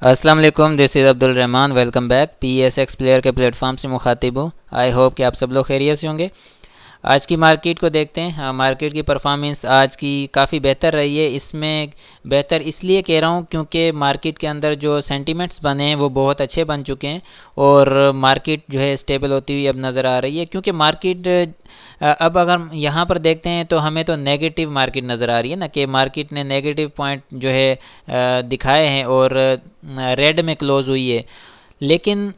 السلام علیکم، دس از عبد الرحمن. Welcome back. پی ایس ایکس پلیئر کے پلیٹ فارم سے مخاطب ہوں. آئی ہوپ کہ آپ سب لوگ خیریت سے ہوں گے. آج کی مارکیٹ کو دیکھتے ہیں. مارکیٹ کی پرفارمنس آج کی کافی بہتر رہی ہے. اس میں بہتر اس لیے کہہ رہا ہوں کیونکہ مارکیٹ کے اندر جو سینٹیمنٹس بنے ہیں وہ بہت اچھے بن چکے ہیں اور مارکیٹ جو ہے اسٹیبل ہوتی ہوئی اب نظر آ رہی ہے. کیونکہ مارکیٹ اب اگر یہاں پر دیکھتے ہیں تو ہمیں تو نیگیٹو مارکیٹ نظر آ رہی ہے نا، کہ مارکیٹ نے نیگیٹو پوائنٹ جو ہے دکھائے ہیں اور ریڈ میں کلوز ہوئی ہے. لیکن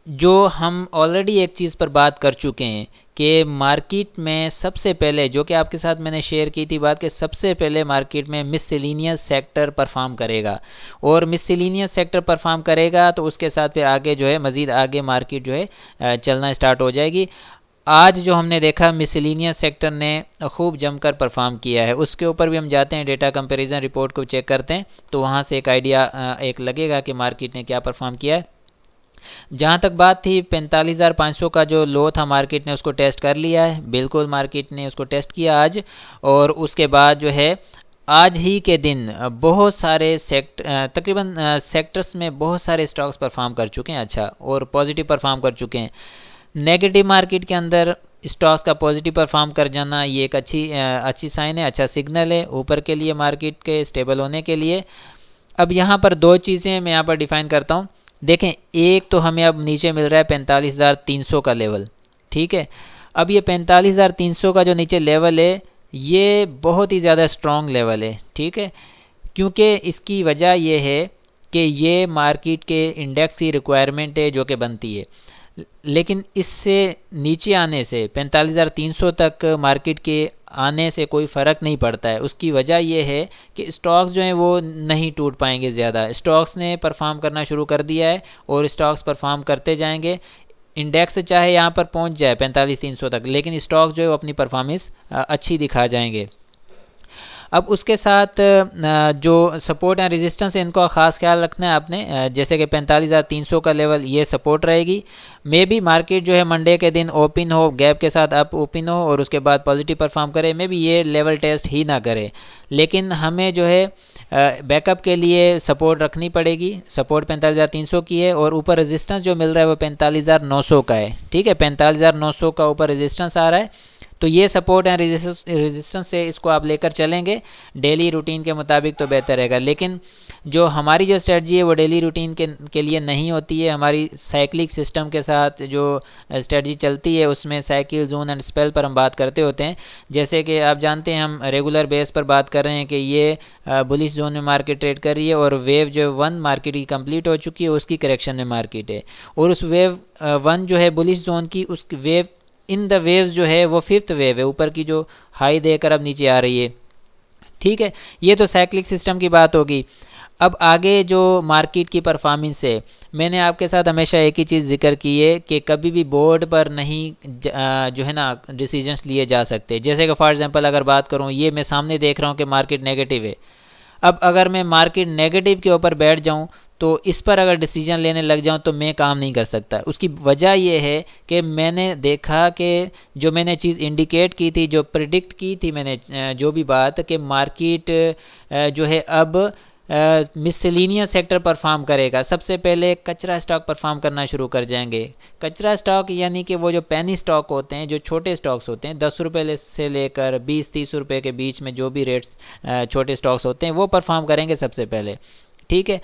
جو ہم آلریڈی ایک چیز پر بات کر چکے ہیں کہ مارکیٹ میں سب سے پہلے، جو کہ آپ کے ساتھ میں نے شیئر کی تھی بات، کہ سب سے پہلے مارکیٹ میں مسلینیس سیکٹر پرفارم کرے گا اور مسلینیس سیکٹر پرفارم کرے گا تو اس کے ساتھ پھر آگے جو ہے مزید آگے مارکیٹ جو ہے چلنا اسٹارٹ ہو جائے گی. آج جو ہم نے دیکھا مسلینیس سیکٹر نے خوب جم کر پرفارم کیا ہے. اس کے اوپر بھی ہم جاتے ہیں، ڈیٹا کمپیریزن رپورٹ کو چیک کرتے ہیں تو وہاں سے ایک آئیڈیا ایک لگے گا کہ مارکیٹ نے کیا پرفارم کیا ہے. جہاں تک بات تھی 45,500 کا جو لو تھا، مارکیٹ نے اس کو ٹیسٹ کر لیا ہے. بالکل مارکیٹ نے اس کو ٹیسٹ کیا آج، اور اس کے بعد جو ہے آج ہی کے دن بہت سارے تقریباً سیکٹرز میں بہت سارے سٹاکس پرفارم کر چکے ہیں اچھا، اور پازیٹیو پرفارم کر چکے ہیں. نیگیٹو مارکیٹ کے اندر سٹاکس کا پازیٹیو پرفارم کر جانا یہ ایک اچھی سائن ہے، اچھا سگنل ہے اوپر کے لیے مارکیٹ کے اسٹیبل ہونے کے لیے. اب یہاں پر دو چیزیں میں یہاں پر ڈیفائن کرتا ہوں. دیکھیں، ایک تو ہمیں اب نیچے مل رہا ہے 45,300 کا لیول، ٹھیک ہے. اب یہ 45,300 کا جو نیچے لیول ہے یہ بہت ہی زیادہ اسٹرانگ لیول ہے، ٹھیک ہے. کیونکہ اس کی وجہ یہ ہے کہ یہ مارکیٹ کے انڈیکس کی ریکوائرمنٹ ہے جو کہ بنتی ہے. لیکن اس سے نیچے آنے سے 45,300 تک مارکیٹ کے آنے سے کوئی فرق نہیں پڑتا ہے. اس کی وجہ یہ ہے کہ سٹاکس جو ہیں وہ نہیں ٹوٹ پائیں گے زیادہ. سٹاکس نے پرفارم کرنا شروع کر دیا ہے اور سٹاکس پرفارم کرتے جائیں گے. انڈیکس چاہے یہاں پر پہنچ جائے 45,300 تک، لیکن سٹاک جو ہے وہ اپنی پرفارمنس اچھی دکھا جائیں گے. اب اس کے ساتھ جو سپورٹ اینڈ ریزسٹنس ہے ان کا خاص خیال رکھنا ہے آپ نے. جیسے کہ 45,300 کا لیول یہ سپورٹ رہے گی. مے بی مارکیٹ جو ہے منڈے کے دن اوپن ہو، گیپ کے ساتھ اپ اوپن ہو اور اس کے بعد پازیٹیو پرفارم کرے. مے بی یہ لیول ٹیسٹ ہی نہ کرے، لیکن ہمیں جو ہے بیک اپ کے لیے سپورٹ رکھنی پڑے گی. سپورٹ 45,300 کی ہے اور اوپر ریزسٹنس جو مل رہا ہے وہ 45,900 کا ہے، ٹھیک ہے. 45,900 کا اوپر ریزسٹنس آ رہا ہے. تو یہ سپورٹ اینڈ ریزسٹنس سے اس کو آپ لے کر چلیں گے ڈیلی روٹین کے مطابق تو بہتر رہے گا. لیکن جو ہماری جو اسٹریٹجی ہے وہ ڈیلی روٹین کے لیے نہیں ہوتی ہے. ہماری سائیکلک سسٹم کے ساتھ جو اسٹریٹجی چلتی ہے اس میں سائیکل، زون اینڈ اسپیل پر ہم بات کرتے ہوتے ہیں. جیسے کہ آپ جانتے ہیں ہم ریگولر بیس پر بات کر رہے ہیں کہ یہ بلش زون میں مارکیٹ ٹریڈ کر رہی ہے اور ویو جو 1 مارکیٹ کی کمپلیٹ ہو چکی ہے، اس کی کریکشن میں مارکیٹ ہے. اور اس ویو 1 جو ہے بلش زون کی، اس ویو ان دا ویوز جو ہے وہ 5th ویو ہے، اوپر کی جو ہائی دے کر اب نیچے آ رہی ہے، ٹھیک ہے. یہ تو سائیکلک سسٹم کی بات ہوگی. اب آگے جو مارکیٹ کی پرفارمنس ہے، میں نے آپ کے ساتھ ہمیشہ ایک ہی چیز ذکر کی ہے کہ کبھی بھی بورڈ پر نہیں جو ہے نا ڈیسیجنس لیے جا سکتے. جیسے کہ فار ایگزامپل اگر بات کروں، یہ میں سامنے دیکھ رہا ہوں کہ مارکیٹ نیگیٹو ہے. اب اگر میں مارکیٹ نیگیٹو کے اوپر بیٹھ جاؤں تو اس پر اگر ڈیسیجن لینے لگ جاؤں تو میں کام نہیں کر سکتا. اس کی وجہ یہ ہے کہ میں نے دیکھا کہ جو میں نے چیز انڈیکیٹ کی تھی، جو پریڈکٹ کی تھی میں نے، جو بھی بات کہ مارکیٹ جو ہے اب مسلینیس سیکٹر پرفارم کرے گا. سب سے پہلے کچرا سٹاک پرفارم کرنا شروع کر جائیں گے. کچرا سٹاک یعنی کہ وہ جو پینی سٹاک ہوتے ہیں، جو چھوٹے سٹاکس ہوتے ہیں، 10 روپے سے لے کر 20-30 روپے کے بیچ میں جو بھی ریٹس چھوٹے سٹاکس ہوتے ہیں وہ پرفارم کریں گے سب سے پہلے، ٹھیک ہے.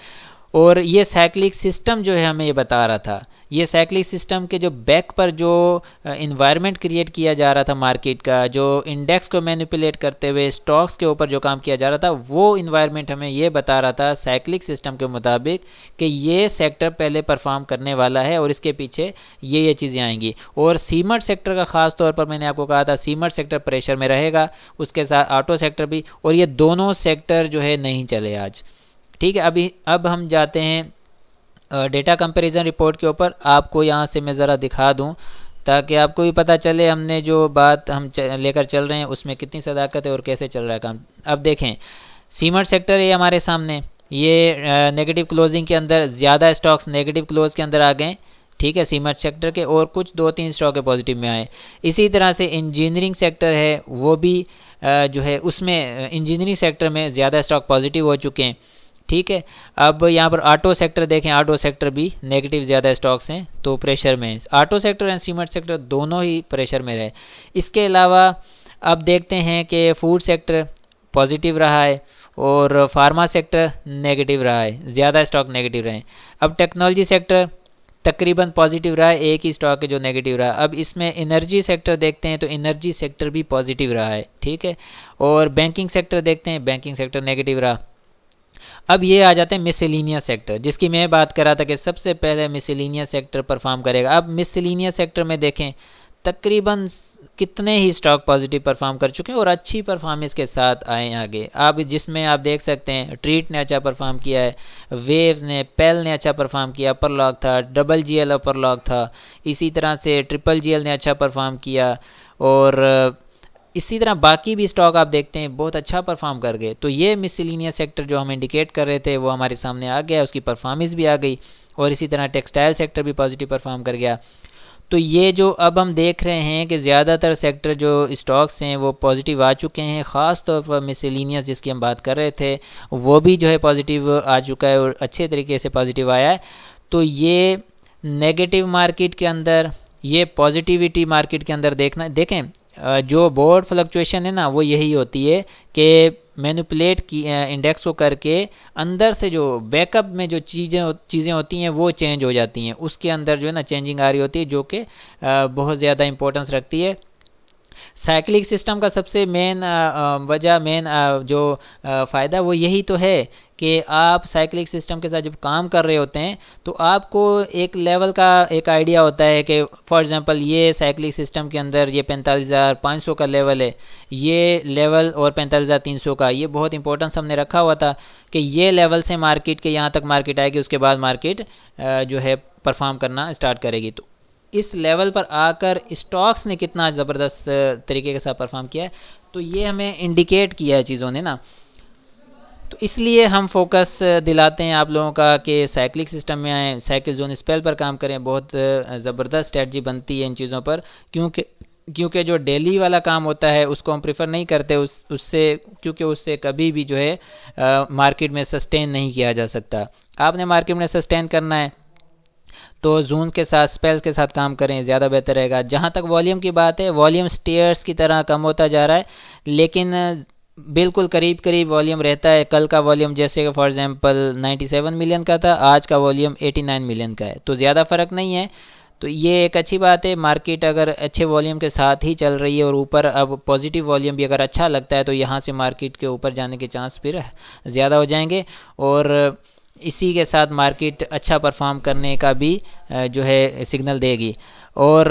اور یہ سائیکلک سسٹم جو ہے ہمیں یہ بتا رہا تھا، یہ سائیکلک سسٹم کے جو بیک پر جو انوائرمنٹ کریٹ کیا جا رہا تھا مارکیٹ کا، جو انڈیکس کو مینیپولیٹ کرتے ہوئے سٹاکس کے اوپر جو کام کیا جا رہا تھا، وہ انوائرمنٹ ہمیں یہ بتا رہا تھا سائیکلک سسٹم کے مطابق کہ یہ سیکٹر پہلے پرفارم کرنے والا ہے اور اس کے پیچھے یہ چیزیں آئیں گی. اور سیمنٹ سیکٹر کا خاص طور پر میں نے آپ کو کہا تھا سیمنٹ سیکٹر پریشر میں رہے گا، اس کے ساتھ آٹو سیکٹر بھی، اور یہ دونوں سیکٹر جو ہے نہیں چلے آج، ٹھیک ہے. اب ہم جاتے ہیں ڈیٹا کمپیریزن رپورٹ کے اوپر. آپ کو یہاں سے میں ذرا دکھا دوں تاکہ آپ کو بھی پتہ چلے ہم نے جو بات ہم لے کر چل رہے ہیں اس میں کتنی صداقت ہے اور کیسے چل رہا ہے کام. اب دیکھیں سیمنٹ سیکٹر یہ ہمارے سامنے، یہ نیگیٹو کلوزنگ کے اندر زیادہ سٹاکس نیگیٹو کلوز کے اندر آ گئے، ٹھیک ہے، سیمنٹ سیکٹر کے، اور کچھ 2-3 سٹاک پازیٹیو میں آئے. اسی طرح سے انجینئرنگ سیکٹر ہے وہ بھی جو ہے اس میں انجینئرنگ سیکٹر میں زیادہ سٹاک پازیٹیو ہو چکے ہیں، ٹھیک ہے. اب یہاں پر آٹو سیکٹر دیکھیں, آٹو سیکٹر بھی نیگیٹو زیادہ اسٹاکس ہیں تو پریشر میں, auto sector and cement sector دونوں ہی پریشر میں رہے. اس کے علاوہ اب دیکھتے ہیں کہ فوڈ سیکٹر پازیٹیو رہا ہے اور فارما سیکٹر نیگیٹو رہا ہے, زیادہ اسٹاک نیگیٹو رہے ہیں. اب ٹیکنالوجی سیکٹر تقریباً پازیٹیو رہا ہے, ایک ہی اسٹاک ہے جو نیگیٹو رہا. اب اس میں انرجی سیکٹر دیکھتے ہیں تو انرجی سیکٹر بھی پازیٹیو رہا ہے, ٹھیک ہے. اور بینکنگ سیکٹر دیکھتے ہیں, بینکنگ سیکٹر نیگیٹو رہا. اب یہ آ جاتے ہیں مسلینیا سیکٹر, جس کی میں بات کر رہا تھا کہ سب سے پہلے مسلینیا سیکٹر پرفارم کرے گا. اب مسلینیا سیکٹر میں دیکھیں تقریباً کتنے ہی اسٹاک پازیٹیو پرفارم کر چکے ہیں اور اچھی پرفارمنس کے ساتھ آئے ہیں آگے. اب جس میں آپ دیکھ سکتے ہیں ٹریٹ نے اچھا پرفارم کیا ہے, ویوز نے, پیل نے اچھا پرفارم کیا, اپر لاک تھا, ڈبل جی ایل اپر لاک تھا, اسی طرح سے ٹرپل جی ایل نے اچھا پرفارم کیا, اور اسی طرح باقی بھی اسٹاک آپ دیکھتے ہیں بہت اچھا پرفارم کر گئے. تو یہ مسلینیا سیکٹر جو ہم انڈیکیٹ کر رہے تھے وہ ہمارے سامنے آ گیا, اس کی پرفارمنس بھی آ گئی. اور اسی طرح ٹیکسٹائل سیکٹر بھی پازیٹیو پرفارم کر گیا. تو یہ جو اب ہم دیکھ رہے ہیں کہ زیادہ تر سیکٹر جو اسٹاکس ہیں وہ پازیٹیو آ چکے ہیں, خاص طور پر مسلینیس جس کی ہم بات کر رہے تھے وہ بھی جو ہے پازیٹیو آ چکا ہے اور اچھے طریقے سے پازیٹیو آیا ہے. تو یہ نیگیٹو مارکیٹ کے اندر, یہ پازیٹیوٹی مارکیٹ کے اندر دیکھیں جو بورڈ فلکچویشن ہے نا وہ یہی ہوتی ہے کہ مینوپولیٹ کی انڈیکس کو کر کے اندر سے جو بیک اپ میں جو چیزیں ہوتی ہیں وہ چینج ہو جاتی ہیں, اس کے اندر جو ہے نا چینجنگ آ رہی ہوتی ہے جو کہ بہت زیادہ امپورٹنس رکھتی ہے. سائیکلک سسٹم کا سب سے مین وجہ, مین جو فائدہ وہ یہی تو ہے کہ آپ سائیکلک سسٹم کے ساتھ جب کام کر رہے ہوتے ہیں تو آپ کو ایک لیول کا ایک آئیڈیا ہوتا ہے کہ فار ایگزامپل یہ سائیکلک سسٹم کے اندر یہ 45,500 کا لیول ہے, یہ لیول اور 45,300 کا, یہ بہت امپورٹنس ہم نے رکھا ہوا تھا کہ یہ لیول سے مارکیٹ کے یہاں تک مارکیٹ آئے گی, اس کے بعد مارکیٹ جو ہے پرفارم کرنا اسٹارٹ کرے گی. تو اس لیول پر آ کر اسٹاکس نے کتنا زبردست طریقے کے ساتھ پرفارم کیا ہے, تو یہ ہمیں انڈیکیٹ کیا ہے چیزوں نے نا. تو اس لیے ہم فوکس دلاتے ہیں آپ لوگوں کا کہ سائیکلک سسٹم میں آئیں, سائیکل زون اسپیل پر کام کریں. بہت زبردست اسٹریٹجی بنتی ہے ان چیزوں پر, کیونکہ جو ڈیلی والا کام ہوتا ہے اس کو ہم پریفر نہیں کرتے اس سے, کیونکہ اس سے کبھی بھی جو ہے مارکیٹ میں سسٹین نہیں کیا جا سکتا. آپ نے مارکیٹ میں سسٹین کرنا ہے تو زون کے ساتھ, اسپیل کے ساتھ کام کریں, زیادہ بہتر رہے گا. جہاں تک والیوم کی بات ہے, والیوم سٹیئرز کی طرح کم ہوتا جا رہا ہے, لیکن بالکل قریب والیوم رہتا ہے. کل کا والیوم جیسے کہ فار ایگزامپل 97 ملین کا تھا, آج کا والیوم 89 ملین کا ہے, تو زیادہ فرق نہیں ہے. تو یہ ایک اچھی بات ہے. مارکیٹ اگر اچھے والیوم کے ساتھ ہی چل رہی ہے اور اوپر اب پازیٹیو والیوم بھی اگر اچھا لگتا ہے تو یہاں سے مارکیٹ کے اوپر جانے کے چانس پھر زیادہ ہو جائیں گے, اور اسی کے ساتھ مارکیٹ اچھا پرفارم کرنے کا بھی جو ہے سگنل دے گی. اور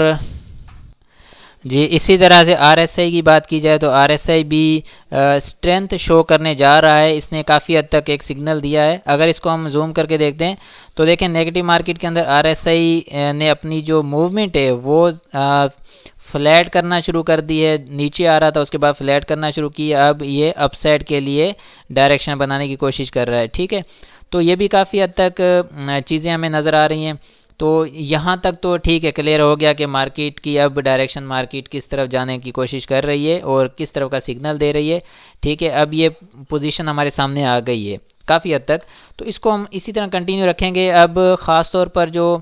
جی اسی طرح سے آر ایس آئی کی بات کی جائے تو آر ایس آئی بھی اسٹرینتھ شو کرنے جا رہا ہے. اس نے کافی حد تک ایک سگنل دیا ہے. اگر اس کو ہم زوم کر کے دیکھتے ہیں تو دیکھیں نیگیٹو مارکیٹ کے اندر آر ایس آئی نے اپنی جو موومنٹ ہے وہ فلیٹ کرنا شروع کر دی ہے. نیچے آ رہا تھا, اس کے بعد فلیٹ کرنا شروع کی, اب یہ اپ سائڈ کے لیے ڈائریکشن بنانے کی کوشش کر رہا ہے. ٹھیک ہے, تو یہ بھی کافی حد تک چیزیں ہمیں نظر آ رہی ہیں. تو یہاں تک تو ٹھیک ہے, کلیئر ہو گیا کہ مارکیٹ کی اب ڈائریکشن مارکیٹ کس طرف جانے کی کوشش کر رہی ہے اور کس طرف کا سگنل دے رہی ہے. ٹھیک ہے, اب یہ پوزیشن ہمارے سامنے آ گئی ہے کافی حد تک, تو اس کو ہم اسی طرح کنٹینیو رکھیں گے. اب خاص طور پر جو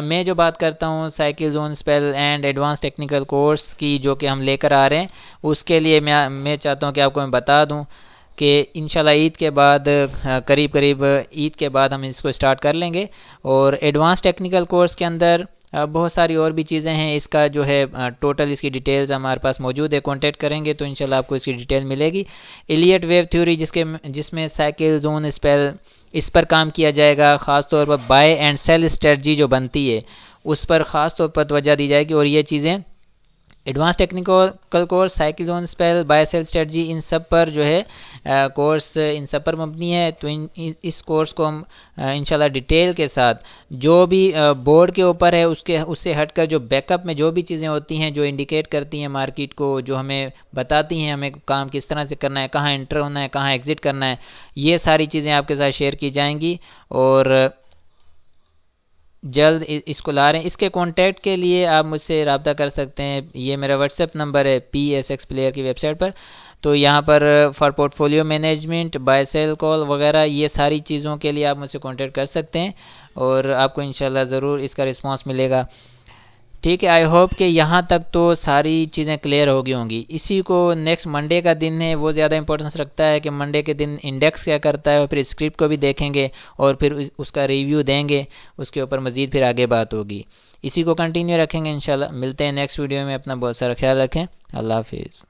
میں جو بات کرتا ہوں cycle zone spell and advance technical course کی جو کہ ہم لے کر آ رہے ہیں, اس کے لیے میں چاہتا ہوں کہ آپ کو میں بتا دوں کہ انشاءاللہ عید کے بعد قریب عید کے بعد ہم اس کو اسٹارٹ کر لیں گے. اور ایڈوانس ٹیکنیکل کورس کے اندر بہت ساری اور بھی چیزیں ہیں. اس کا جو ہے ٹوٹل اس کی ڈیٹیلز ہمارے پاس موجود ہے, کانٹیکٹ کریں گے تو انشاءاللہ آپ کو اس کی ڈیٹیل ملے گی. ایلیٹ ویو تھیوری جس میں سائیکل زون اسپیل اس پر کام کیا جائے گا, خاص طور پر بائی اینڈ سیل اسٹریٹجی جو بنتی ہے اس پر خاص طور پر توجہ دی جائے گی. اور یہ چیزیں advance technical course, cycle zone spell, buy sell strategy, ان سب پر جو ہے کورس ان سب پر مبنی ہے. تو اس کورس کو ہم انشاءاللہ ڈیٹیل کے ساتھ جو بھی بورڈ کے اوپر ہے اس سے ہٹ کر جو بیک اپ میں جو بھی چیزیں ہوتی ہیں جو انڈیکیٹ کرتی ہیں مارکیٹ کو, جو ہمیں بتاتی ہیں ہمیں کام کس طرح سے کرنا ہے, کہاں انٹر ہونا ہے, کہاں ایگزٹ کرنا ہے, یہ ساری چیزیں آپ کے ساتھ شیئر کی جائیں گی. اور جلد اس کو لا رہے ہیں۔ اس کے کانٹیکٹ کے لیے آپ مجھ سے رابطہ کر سکتے ہیں، یہ میرا واٹس ایپ نمبر ہے پی ایس ایکس پلیئر کی ویب سائٹ پر۔ تو یہاں پر for portfolio management, buy sell call وغیرہ یہ ساری چیزوں کے لیے آپ مجھ سے کانٹیکٹ کر سکتے ہیں، اور آپ کو انشاءاللہ ضرور اس کا رسپانس ملے گا۔ ٹھیک ہے، آئی ہوپ کہ یہاں تک تو ساری چیزیں کلیئر ہو گئی ہوں گی۔ اسی کو نیکسٹ منڈے کا دن ہے، وہ زیادہ امپورٹنس رکھتا ہے کہ منڈے کے دن انڈیکس کیا کرتا ہے، اور پھر اسکرپٹ کو بھی دیکھیں گے اور پھر اس کا ریویو دیں گے، اس کے اوپر مزید پھر آگے بات ہوگی۔ اسی کو کنٹینیو رکھیں گے انشاءاللہ۔ ملتے ہیں نیکسٹ ویڈیو میں، اپنا بہت سارا خیال رکھیں، اللہ حافظ۔